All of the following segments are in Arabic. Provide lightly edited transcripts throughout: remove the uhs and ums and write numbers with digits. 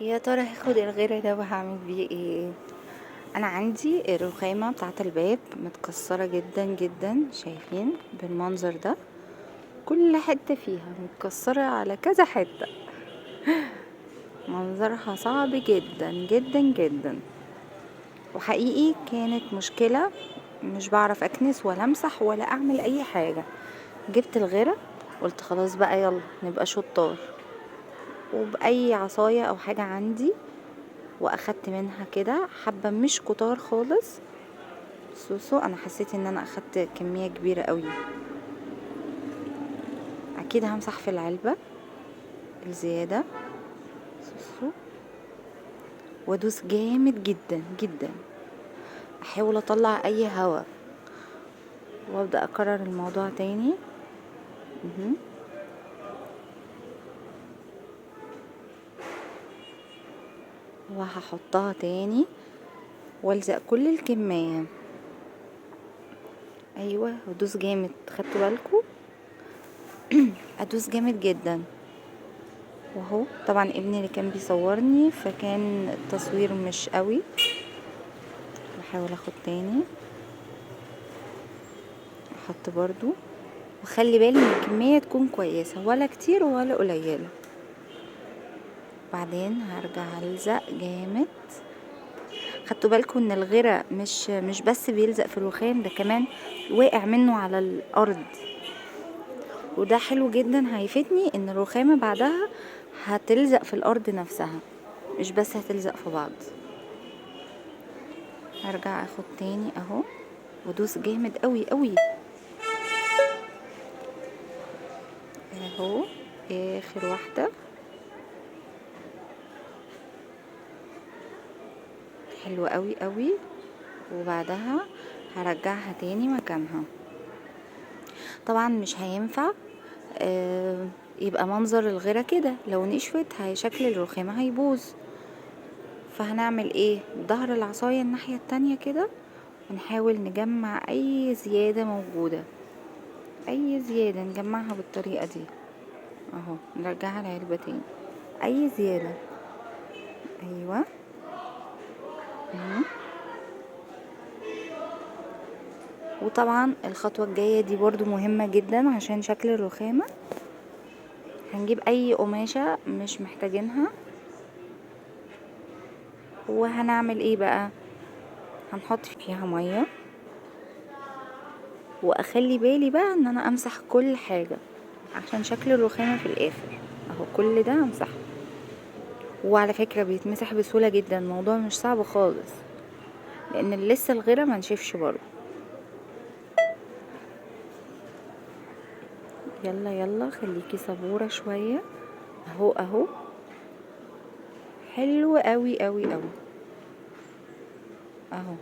يا ترى هاخد الغيرة ده وهعمل بيه ايه؟ انا عندي الرخامة بتاعة الباب متكسرة جدا جدا، شايفين بالمنظر ده؟ كل حتة فيها متكسرة على كذا حتة. منظرها صعب جدا جدا جدا، وحقيقي كانت مشكلة. مش بعرف اكنس ولا امسح ولا اعمل اي حاجة. جبت الغيرة، قلت خلاص بقى يلا نبقى شطار، وبأي عصاية او حاجة عندي، واخدت منها كده حبة مش كتار خالص. سوسو، انا حسيت ان انا اخدت كمية كبيرة قوي. اكيد همسح في العلبة الزيادة. سوسو، وادوس جامد جدا جدا، احاول اطلع اي هوا، وابدأ اكرر الموضوع تاني. مهم. وهحطها تاني والزق كل الكمية. ايوه، وادوس جامد، خدتوا بالكم؟ ادوس جامد جدا. وهو طبعا ابني اللي كان بيصورني، فكان التصوير مش قوي. بحاول اخد تاني، احط برضو، وخلي بالي ان الكمية تكون كويسة، ولا كتير ولا قليلة. بعدين هرجع الزق جامد. خدتوا بالكم ان الغيرة مش بس بيلزق في الرخام ده، كمان واقع منه على الارض. وده حلو جدا، هيفيدني ان الرخامة بعدها هتلزق في الارض نفسها، مش بس هتلزق في بعض. هرجع اخد تاني اهو، ودوس جامد قوي قوي اهو. اخر واحدة، حلوة قوي قوي. وبعدها هرجعها تاني مكانها. طبعا مش هينفع يبقى منظر الغيرة كده، لو نشفت هي شكل الرخامة هيبوظ. فهنعمل ايه؟ ظهر العصاية الناحية التانية كده، ونحاول نجمع اي زيادة موجودة. اي زيادة نجمعها بالطريقة دي اهو، نرجعها العلبة تاني. اي زيادة، ايوه. مهم. وطبعا الخطوة الجاية دي برضو مهمة جدا عشان شكل الرخامة. هنجيب اي قماشة مش محتاجينها، وهنعمل ايه بقى؟ هنحط فيها مية، واخلي بالي بقى ان انا امسح كل حاجة عشان شكل الرخامة في الاخر اهو. كل ده امسحه، وعلى فكرة بيتمسح بسهولة جدا، الموضوع مش صعب خالص، لان لسه الغيرة منشفش برضه. يلا يلا، خليكي صبورة شوية اهو اهو. حلو قوي قوي قوي اهو.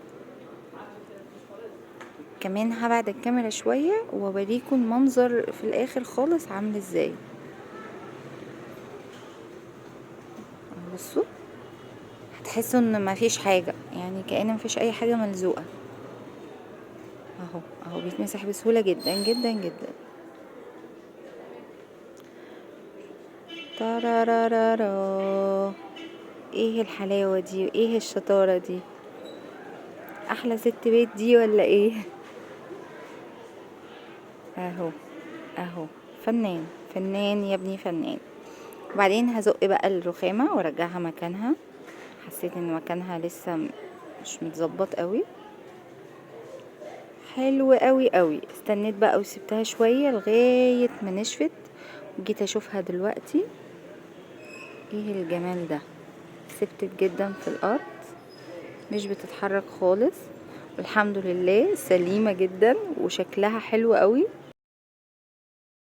كمان هبعد الكاميرا شوية واوريكم المنظر في الاخر خالص عامل ازاي. بصوا، هتحسوا ان مفيش حاجة، يعني كأن مفيش اي حاجة ملزوقة اهو اهو. بيتمسح بسهولة جدا جدا جدا. تارارارارا، ايه الحلاوة دي وايه الشطارة دي؟ احلى ست بيت دي ولا ايه؟ اهو اهو. فنان فنان يا ابني، فنان. وبعدين هزق بقى الرخامة وارجعها مكانها. حسيت ان مكانها لسه مش متظبط قوي. حلو قوي قوي. استنيت بقى وسبتها شوية لغاية ما نشفت، وجيت اشوفها دلوقتي. ايه الجمال ده! ثبتت جدا في الارض، مش بتتحرك خالص، والحمد لله سليمة جدا، وشكلها حلو قوي.